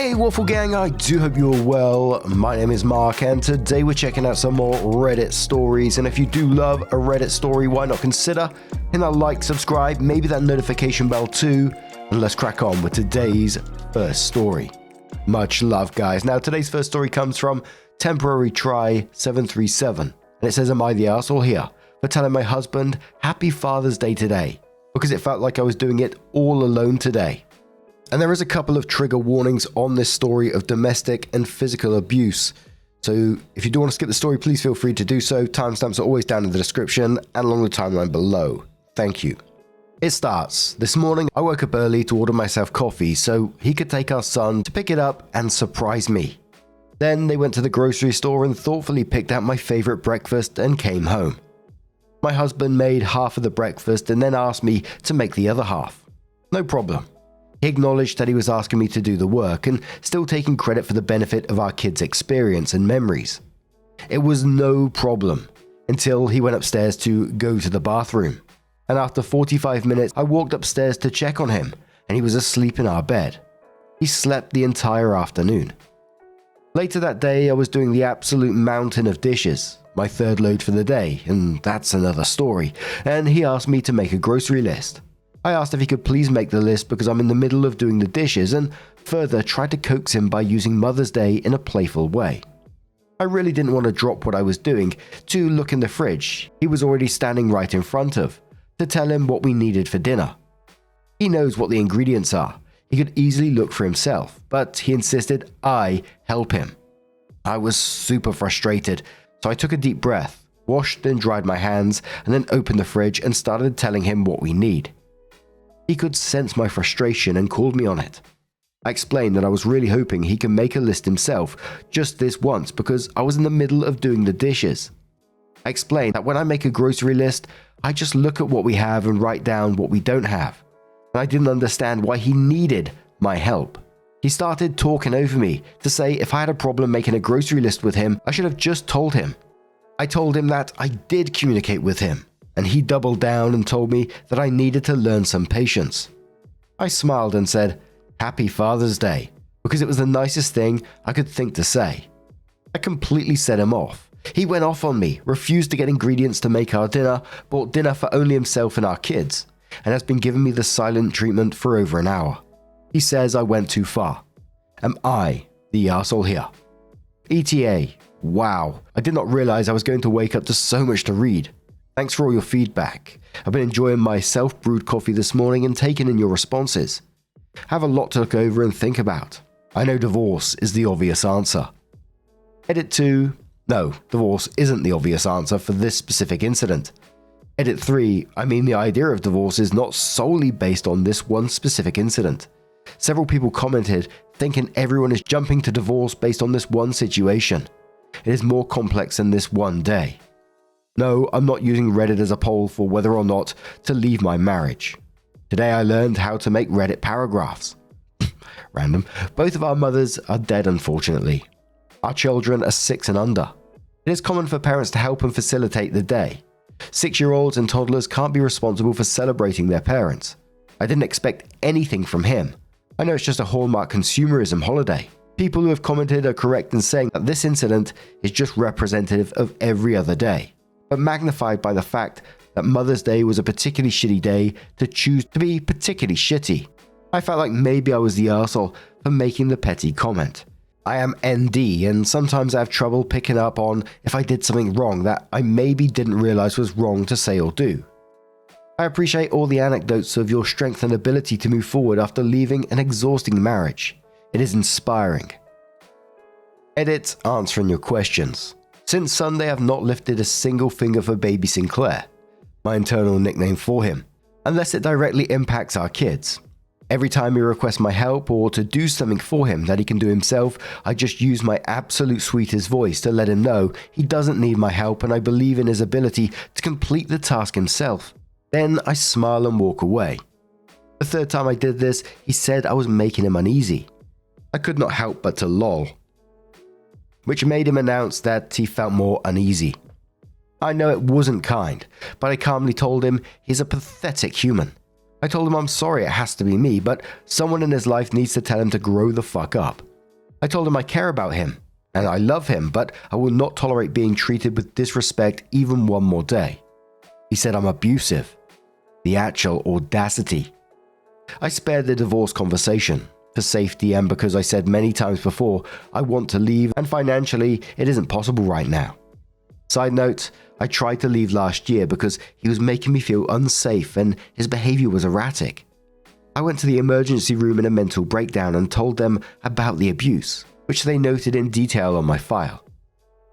Hey Waffle Gang, I do hope you're well. My name is Mark and today we're checking out some more Reddit stories, and if you do love a Reddit story, why not consider hitting that like, subscribe, maybe that notification bell too, and let's crack on with today's first story. Much love guys. Now today's first story comes from Temporary Try 737, and it says, am I the arsehole here for telling my husband Happy Father's Day today because it felt like I was doing it all alone today? And there is a couple of trigger warnings on this story of domestic and physical abuse. So if you do want to skip the story, please feel free to do so. Timestamps are always down in the description and along the timeline below. Thank you. It starts. This morning, I woke up early to order myself coffee so he could take our son to pick it up and surprise me. Then they went to the grocery store and thoughtfully picked out my favorite breakfast and came home. My husband made half of the breakfast and then asked me to make the other half. No problem. He acknowledged that he was asking me to do the work and still taking credit for the benefit of our kids' experience and memories. It was no problem until he went upstairs to go to the bathroom. And after 45 minutes, I walked upstairs to check on him and he was asleep in our bed. He slept the entire afternoon. Later that day, I was doing the absolute mountain of dishes, my third load for the day, and that's another story, and he asked me to make a grocery list. I asked if he could please make the list because I'm in the middle of doing the dishes, and further tried to coax him by using Mother's Day in a playful way. I really didn't want to drop what I was doing to look in the fridge he was already standing right in front of, to tell him what we needed for dinner. He knows what the ingredients are. He could easily look for himself, but he insisted I help him. I was super frustrated, so I took a deep breath, washed and dried my hands, and then opened the fridge and started telling him what we need. He could sense my frustration and called me on it. I explained that I was really hoping he could make a list himself just this once because I was in the middle of doing the dishes. I explained that when I make a grocery list, I just look at what we have and write down what we don't have. And I didn't understand why he needed my help. He started talking over me to say if I had a problem making a grocery list with him, I should have just told him. I told him that I did communicate with him. And he doubled down and told me that I needed to learn some patience. I smiled and said, Happy Father's Day, because it was the nicest thing I could think to say. I completely set him off. He went off on me, refused to get ingredients to make our dinner, bought dinner for only himself and our kids, and has been giving me the silent treatment for over an hour. He says I went too far. Am I the arsehole here? ETA. Wow, I did not realize I was going to wake up to so much to read. Thanks for all your feedback. I've been enjoying my self-brewed coffee this morning and taking in your responses. I have a lot to look over and think about. I know divorce is the obvious answer. Edit 2. No, divorce isn't the obvious answer for this specific incident. Edit 3. I mean, the idea of divorce is not solely based on this one specific incident. Several people commented thinking everyone is jumping to divorce based on this one situation. It is more complex than this one day. No, I'm not using Reddit as a poll for whether or not to leave my marriage. Today I learned how to make Reddit paragraphs. Random. Both of our mothers are dead, unfortunately. Our children are 6 and under. It is common for parents to help and facilitate the day. 6-year-olds and toddlers can't be responsible for celebrating their parents. I didn't expect anything from him. I know it's just a hallmark consumerism holiday. People who have commented are correct in saying that this incident is just representative of every other day, but magnified by the fact that Mother's Day was a particularly shitty day to choose to be particularly shitty. I felt like maybe I was the arsehole for making the petty comment. I am ND and sometimes I have trouble picking up on if I did something wrong that I maybe didn't realize was wrong to say or do. I appreciate all the anecdotes of your strength and ability to move forward after leaving an exhausting marriage. It is inspiring. Edit answering your questions. Since Sunday, I've not lifted a single finger for baby Sinclair, my internal nickname for him, unless it directly impacts our kids. Every time he requests my help or to do something for him that he can do himself, I just use my absolute sweetest voice to let him know he doesn't need my help and I believe in his ability to complete the task himself. Then I smile and walk away. The third time I did this, he said I was making him uneasy. I could not help but to lol, which made him announce that he felt more uneasy. I know it wasn't kind, but I calmly told him he's a pathetic human. I told him I'm sorry it has to be me, but someone in his life needs to tell him to grow the fuck up. I told him I care about him, and I love him, but I will not tolerate being treated with disrespect even one more day. He said I'm abusive. The actual audacity. I spared the divorce conversation, for safety and because I said many times before I want to leave and financially it isn't possible right now. Side note, I tried to leave last year because he was making me feel unsafe and his behavior was erratic. I went to the emergency room in a mental breakdown and told them about the abuse, which they noted in detail on my file.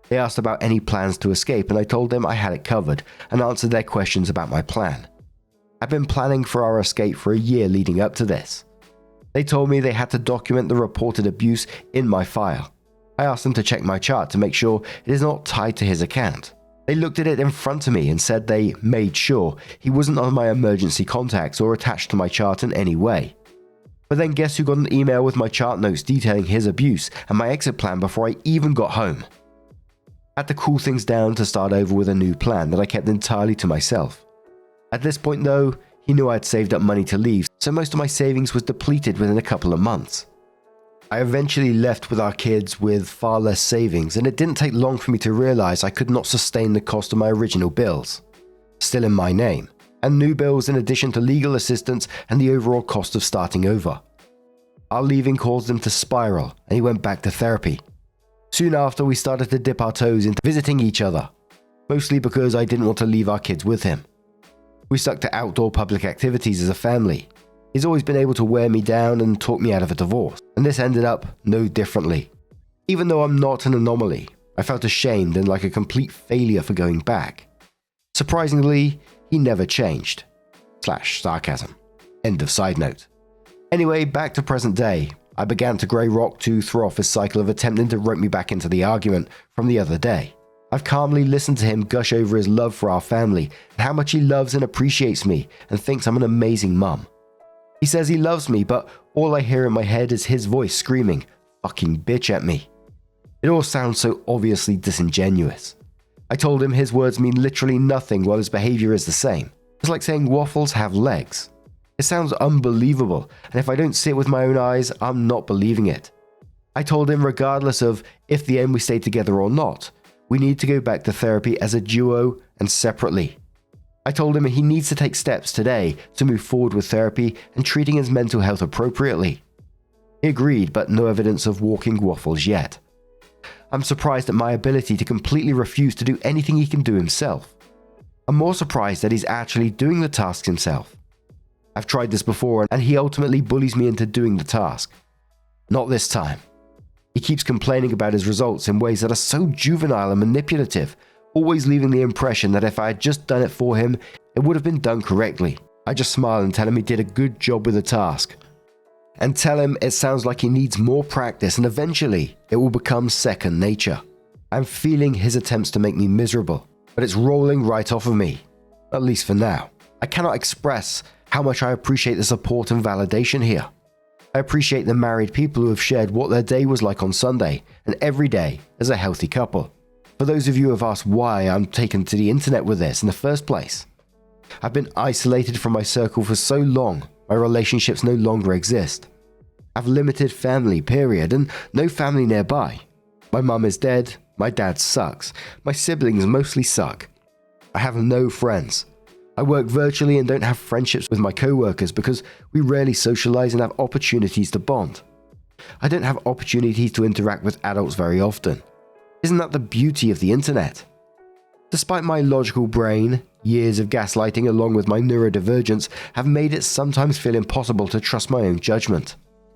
They asked about any plans to escape and I told them I had it covered and answered their questions about my plan. I've been planning for our escape for a year leading up to this. They told me they had to document the reported abuse in my file. I asked them to check my chart to make sure it is not tied to his account. They looked at it in front of me and said they made sure he wasn't on my emergency contacts or attached to my chart in any way. But then guess who got an email with my chart notes detailing his abuse and my exit plan before I even got home? I had to cool things down to start over with a new plan that I kept entirely to myself. At this point though, he knew I had saved up money to leave, so most of my savings was depleted within a couple of months. I eventually left with our kids with far less savings, and it didn't take long for me to realize I could not sustain the cost of my original bills, still in my name, and new bills in addition to legal assistance and the overall cost of starting over. Our leaving caused him to spiral, and he went back to therapy. Soon after, we started to dip our toes into visiting each other, mostly because I didn't want to leave our kids with him. We stuck to outdoor public activities as a family. He's always been able to wear me down and talk me out of a divorce, and this ended up no differently. Even though I'm not an anomaly, I felt ashamed and like a complete failure for going back. Surprisingly, he never changed. /sarcasm. End of side note. Anyway, back to present day. I began to grey rock to throw off his cycle of attempting to rope me back into the argument from the other day. I've calmly listened to him gush over his love for our family and how much he loves and appreciates me and thinks I'm an amazing mum. He says he loves me, but all I hear in my head is his voice screaming, "Fucking bitch" at me. It all sounds so obviously disingenuous. I told him his words mean literally nothing while his behavior is the same. It's like saying waffles have legs. It sounds unbelievable, and if I don't see it with my own eyes, I'm not believing it. I told him regardless of if the end we stay together or not, we need to go back to therapy as a duo and separately. I told him he needs to take steps today to move forward with therapy and treating his mental health appropriately. He agreed, but no evidence of walking waffles yet. I'm surprised at my ability to completely refuse to do anything he can do himself. I'm more surprised that he's actually doing the task himself. I've tried this before and he ultimately bullies me into doing the task. Not this time. He keeps complaining about his results in ways that are so juvenile and manipulative, always leaving the impression that if I had just done it for him, it would have been done correctly. I just smile and tell him he did a good job with the task. And tell him it sounds like he needs more practice and eventually it will become second nature. I'm feeling his attempts to make me miserable, but it's rolling right off of me, at least for now. I cannot express how much I appreciate the support and validation here. I appreciate the married people who have shared what their day was like on Sunday and every day as a healthy couple. For those of you who have asked why I'm taken to the internet with this in the first place, I've been isolated from my circle for so long, my relationships no longer exist. I've limited family, period, and no family nearby. My mum is dead, my dad sucks, my siblings mostly suck. I have no friends. I work virtually and don't have friendships with my co-workers because we rarely socialize and have opportunities to bond. I don't have opportunities to interact with adults very often. Isn't that the beauty of the internet? Despite my logical brain, years of gaslighting along with my neurodivergence have made it sometimes feel impossible to trust my own judgment.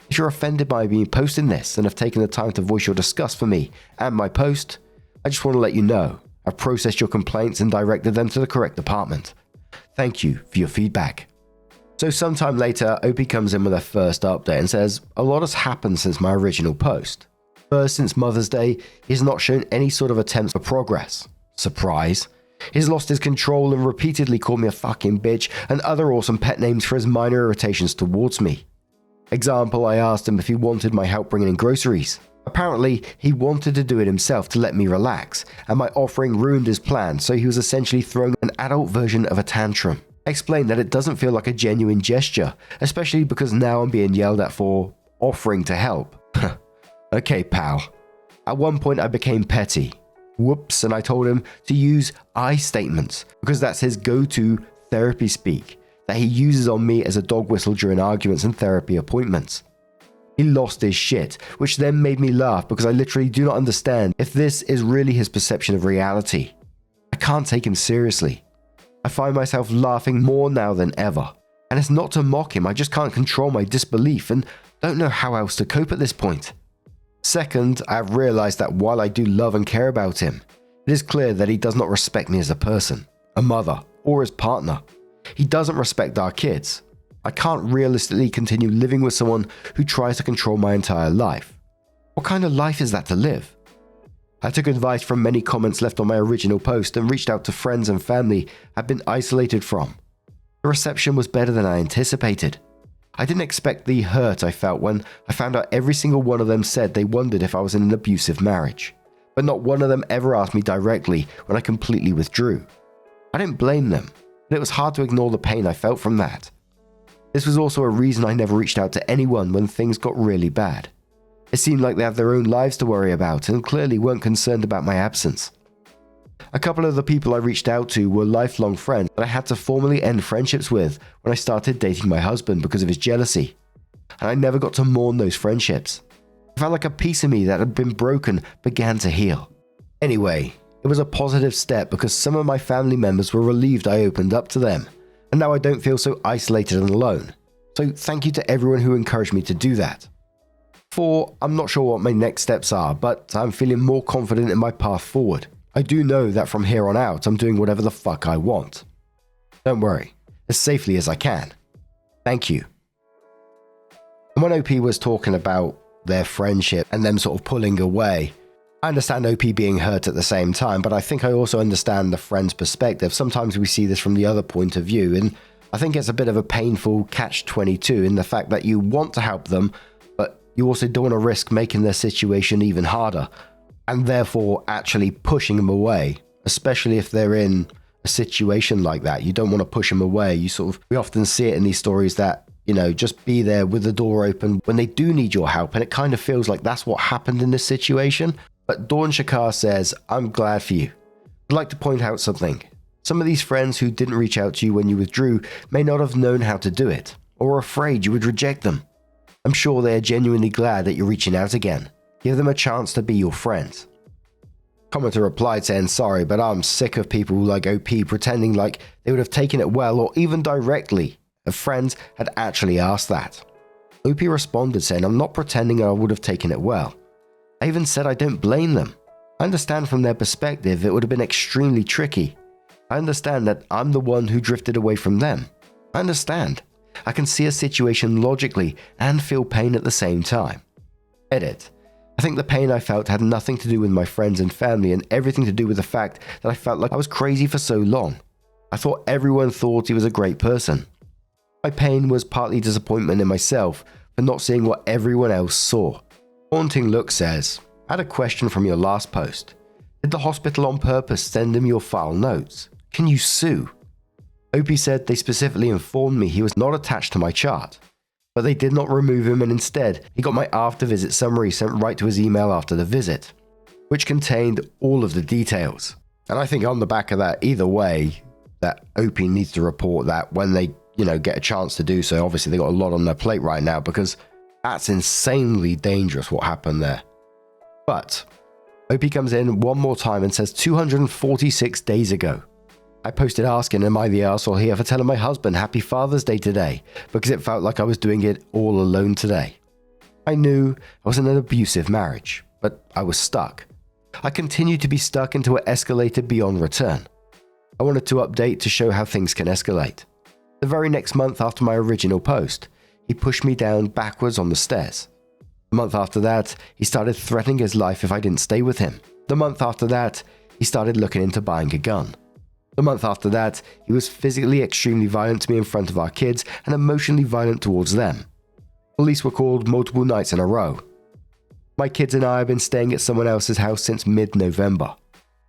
If you're offended by me posting this and have taken the time to voice your disgust for me and my post, I just want to let you know I've processed your complaints and directed them to the correct department. Thank you for your feedback. So sometime later, Opie comes in with her first update and says, a lot has happened since my original post. First, since Mother's Day, he has not shown any sort of attempts for progress. Surprise. He's lost his control and repeatedly called me a fucking bitch and other awesome pet names for his minor irritations towards me. Example, I asked him if he wanted my help bringing in groceries. Apparently, he wanted to do it himself to let me relax, and my offering ruined his plan, so he was essentially throwing an adult version of a tantrum. I explained that it doesn't feel like a genuine gesture, especially because now I'm being yelled at for offering to help. Okay, pal. At one point I became petty. Whoops, and I told him to use I statements because that's his go-to therapy speak that he uses on me as a dog whistle during arguments and therapy appointments. He lost his shit, which then made me laugh because I literally do not understand if this is really his perception of reality. I can't take him seriously. I find myself laughing more now than ever. And it's not to mock him, I just can't control my disbelief and don't know how else to cope at this point. Second, I have realized that while I do love and care about him, it is clear that he does not respect me as a person, a mother, or his partner. He doesn't respect our kids. I can't realistically continue living with someone who tries to control my entire life. What kind of life is that to live? I took advice from many comments left on my original post and reached out to friends and family I've been isolated from. The reception was better than I anticipated. I didn't expect the hurt I felt when I found out every single one of them said they wondered if I was in an abusive marriage, but not one of them ever asked me directly when I completely withdrew. I didn't blame them, but it was hard to ignore the pain I felt from that. This was also a reason I never reached out to anyone when things got really bad. It seemed like they have their own lives to worry about and clearly weren't concerned about my absence. A couple of the people I reached out to were lifelong friends that I had to formally end friendships with when I started dating my husband because of his jealousy, and I never got to mourn those friendships. I felt like a piece of me that had been broken began to heal. Anyway, it was a positive step because some of my family members were relieved I opened up to them, and now I don't feel so isolated and alone. So thank you to everyone who encouraged me to do that. 4, I'm not sure what my next steps are, but I'm feeling more confident in my path forward. I do know that from here on out, I'm doing whatever the fuck I want. Don't worry, as safely as I can. Thank you. And when OP was talking about their friendship and them sort of pulling away, I understand OP being hurt at the same time, but I think I also understand the friend's perspective. Sometimes we see this from the other point of view, and I think it's a bit of a painful catch-22 in the fact that you want to help them, but you also don't want to risk making their situation even harder, and therefore actually pushing them away, especially if they're in a situation like that. You don't want to push them away. We often see it in these stories that, just be there with the door open when they do need your help, and it kind of feels like that's what happened in this situation. But Dawn Shakar says, I'm glad for you. I'd like to point out something. Some of these friends who didn't reach out to you when you withdrew may not have known how to do it, or were afraid you would reject them. I'm sure they are genuinely glad that you're reaching out again. Give them a chance to be your friends. Commenter replied saying, sorry, but I'm sick of people like OP pretending like they would have taken it well or even directly if friends had actually asked that. OP responded saying, I'm not pretending I would have taken it well. I even said I don't blame them. I understand from their perspective it would have been extremely tricky. I understand that I'm the one who drifted away from them. I understand. I can see a situation logically and feel pain at the same time. Edit. I think the pain I felt had nothing to do with my friends and family and everything to do with the fact that I felt like I was crazy for so long. I thought everyone thought he was a great person. My pain was partly disappointment in myself for not seeing what everyone else saw. Haunting Look says, I had a question from your last post. Did the hospital on purpose send him your file notes? Can you sue? OP said they specifically informed me he was not attached to my chart, but they did not remove him and instead he got my after visit summary sent right to his email after the visit, which contained all of the details. And I think on the back of that, either way, that OP needs to report that when they, get a chance to do so. Obviously they got a lot on their plate right now because that's insanely dangerous what happened there. But OP comes in one more time and says 246 days ago. I posted asking, am I the arsehole here for telling my husband Happy Father's Day today because it felt like I was doing it all alone today. I knew I was in an abusive marriage, but I was stuck. I continued to be stuck until it escalated beyond return. I wanted to update to show how things can escalate. The very next month after my original post, he pushed me down backwards on the stairs. The month after that, he started threatening his life if I didn't stay with him. The month after that, he started looking into buying a gun. The month after that, he was physically extremely violent to me in front of our kids and emotionally violent towards them. Police were called multiple nights in a row. My kids and I have been staying at someone else's house since mid-November.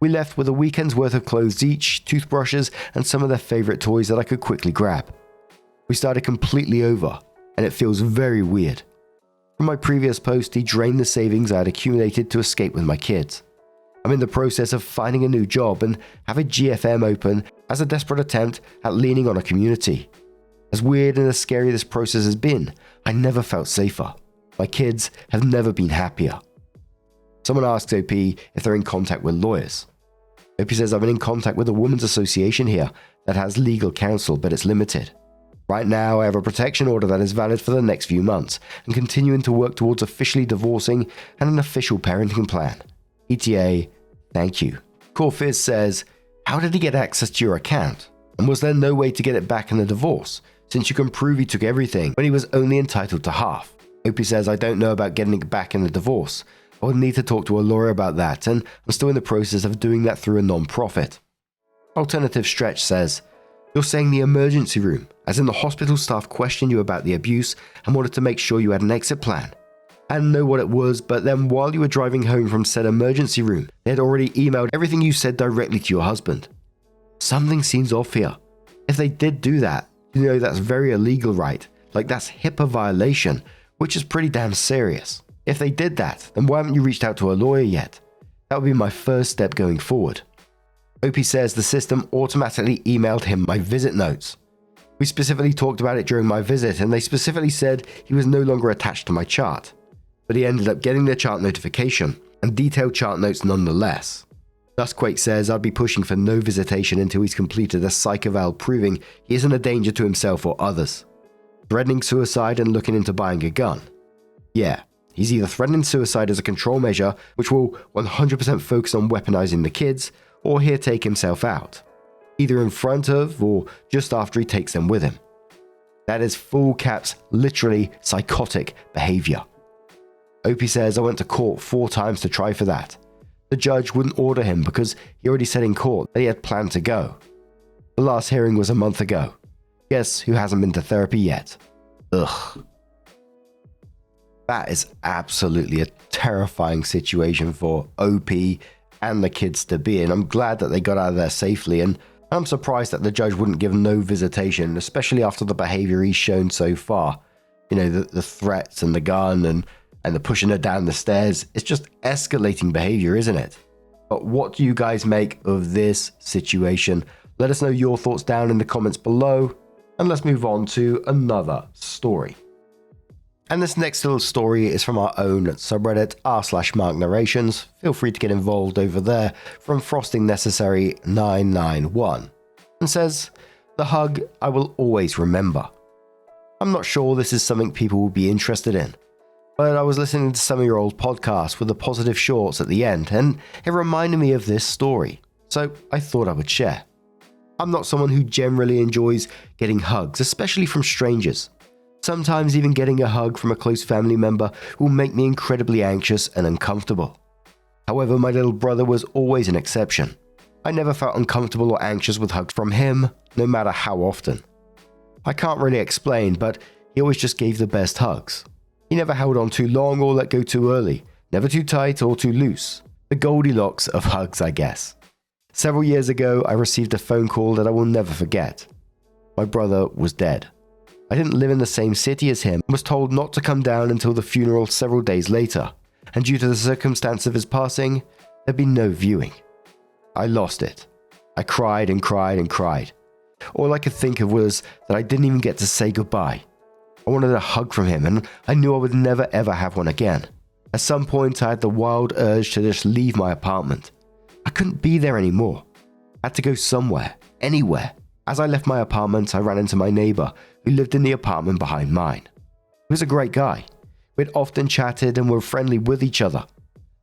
We left with a weekend's worth of clothes each, toothbrushes, and some of their favorite toys that I could quickly grab. We started completely over, and it feels very weird. From my previous post, he drained the savings I had accumulated to escape with my kids. I'm in the process of finding a new job and have a GFM open as a desperate attempt at leaning on a community. As weird and as scary this process has been, I never felt safer. My kids have never been happier. Someone asks OP if they're in contact with lawyers. OP says, I've been in contact with a women's association here that has legal counsel, but it's limited. Right now, I have a protection order that is valid for the next few months and continuing to work towards officially divorcing and an official parenting plan. ETA, thank you. Corfiz says, how did he get access to your account? And was there no way to get it back in the divorce, since you can prove he took everything when he was only entitled to half? OP says, I don't know about getting it back in the divorce. I would need to talk to a lawyer about that, and I'm still in the process of doing that through a non-profit. Alternative Stretch says, you're saying the emergency room, as in the hospital staff questioned you about the abuse and wanted to make sure you had an exit plan. I didn't know what it was, but then while you were driving home from said emergency room, they had already emailed everything you said directly to your husband. Something seems off here. If they did do that, you know that's very illegal, right? Like that's HIPAA violation, which is pretty damn serious. If they did that, then why haven't you reached out to a lawyer yet? That would be my first step going forward. OP says the system automatically emailed him my visit notes. We specifically talked about it during my visit, and they specifically said he was no longer attached to my chart. But he ended up getting the chart notification, and detailed chart notes nonetheless. Dustquake says I'd be pushing for no visitation until he's completed a psych eval proving he isn't a danger to himself or others. Threatening suicide and looking into buying a gun. Yeah, he's either threatening suicide as a control measure, which will 100% focus on weaponizing the kids, or he'll take himself out, either in front of or just after he takes them with him. That is full caps, literally psychotic behavior. OP says I went to court 4 times to try for that. The judge wouldn't order him because he already said in court that he had planned to go. The last hearing was a month ago. Guess who hasn't been to therapy yet? Ugh. That is absolutely a terrifying situation for OP and the kids to be in. I'm glad that they got out of there safely, and I'm surprised that the judge wouldn't give no visitation, especially after the behavior he's shown so far. You know, the threats and the gun and the pushing her down the stairs. It's just escalating behavior, isn't it? But what do you guys make of this situation? Let us know your thoughts down in the comments below, and let's move on to another story. And this next little story is from our own subreddit, r/Mark Narrations. Feel free to get involved over there, from Frosting Necessary 991. And says, the hug I will always remember. I'm not sure this is something people will be interested in, but I was listening to some of your old podcasts with the positive shorts at the end, and it reminded me of this story, so I thought I would share. I'm not someone who generally enjoys getting hugs, especially from strangers. Sometimes even getting a hug from a close family member will make me incredibly anxious and uncomfortable. However, my little brother was always an exception. I never felt uncomfortable or anxious with hugs from him, no matter how often. I can't really explain, but he always just gave the best hugs. He never held on too long or let go too early, never too tight or too loose. The Goldilocks of hugs, I guess. Several years ago, I received a phone call that I will never forget. My brother was dead. I didn't live in the same city as him and was told not to come down until the funeral several days later, and due to the circumstance of his passing, there'd be no viewing. I lost it. I cried and cried and cried. All I could think of was that I didn't even get to say goodbye. I wanted a hug from him, and I knew I would never ever have one again. At some point, I had the wild urge to just leave my apartment. I couldn't be there anymore. I had to go somewhere, anywhere. As I left my apartment, I ran into my neighbor, who lived in the apartment behind mine. He was a great guy. We'd often chatted and were friendly with each other.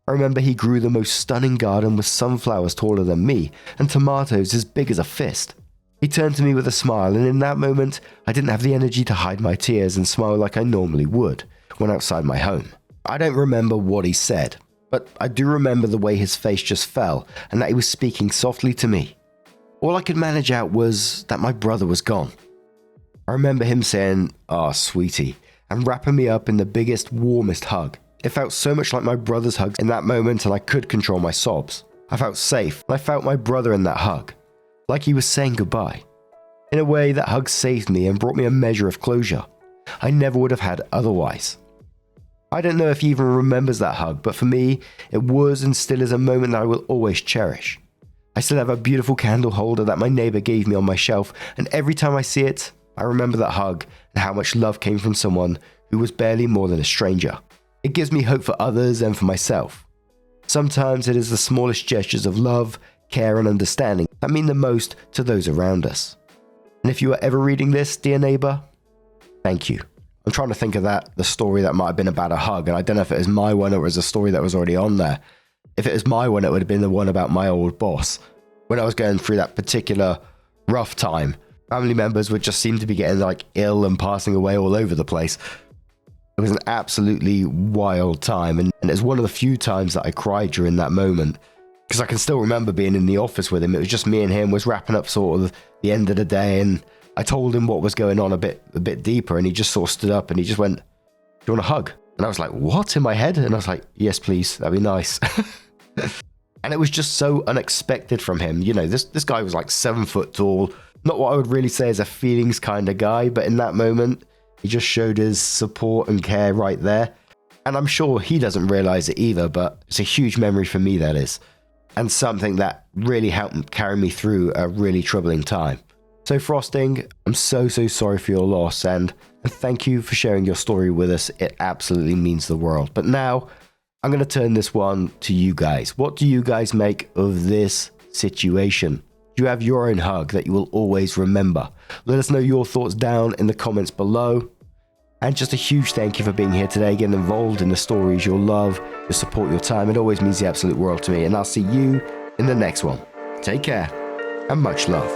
I remember he grew the most stunning garden with sunflowers taller than me and tomatoes as big as a fist. He turned to me with a smile, and in that moment, I didn't have the energy to hide my tears and smile like I normally would when outside my home. I don't remember what he said, but I do remember the way his face just fell and that he was speaking softly to me. All I could manage out was that my brother was gone. I remember him saying, "Ah, sweetie," and wrapping me up in the biggest, warmest hug. It felt so much like my brother's hugs in that moment, and I could control my sobs. I felt safe, and I felt my brother in that hug, like he was saying goodbye. In a way, that hug saved me and brought me a measure of closure I never would have had otherwise. I don't know if he even remembers that hug, but for me, it was and still is a moment that I will always cherish. I still have a beautiful candle holder that my neighbor gave me on my shelf, and every time I see it, I remember that hug and how much love came from someone who was barely more than a stranger. It gives me hope for others and for myself. Sometimes it is the smallest gestures of love, care, and understanding that mean the most to those around us. And if you are ever reading this, dear neighbor, thank you. I'm trying to think of the story that might have been about a hug, and I don't know if it was my one or it was a story that was already on there. If it was my one, it would have been the one about my old boss. When I was going through that particular rough time, family members would just seem to be getting ill and passing away all over the place. It was an absolutely wild time, and it's one of the few times that I cried during that moment, because I can still remember being in the office with him. It was just me and him, was wrapping up sort of the end of the day, and I told him what was going on a bit deeper, and he just sort of stood up and he just went, "Do you want a hug?" And I was like, "What?" in my head, and I was like, "Yes, please, that'd be nice." And it was just so unexpected from him. You know, this guy was 7 foot tall, not what I would really say is a feelings kind of guy, but in that moment, he just showed his support and care right there. And I'm sure he doesn't realize it either, but it's a huge memory for me, that is. And something that really helped carry me through a really troubling time. So Frosting, I'm so sorry for your loss, and thank you for sharing your story with us. It absolutely means the world. But now, I'm going to turn this one to you guys. What do you guys make of this situation? Do you have your own hug that you will always remember? Let us know your thoughts down in the comments below. And just a huge thank you for being here today, getting involved in the stories, your love, your support, your time. It always means the absolute world to me. And I'll see you in the next one. Take care and much love.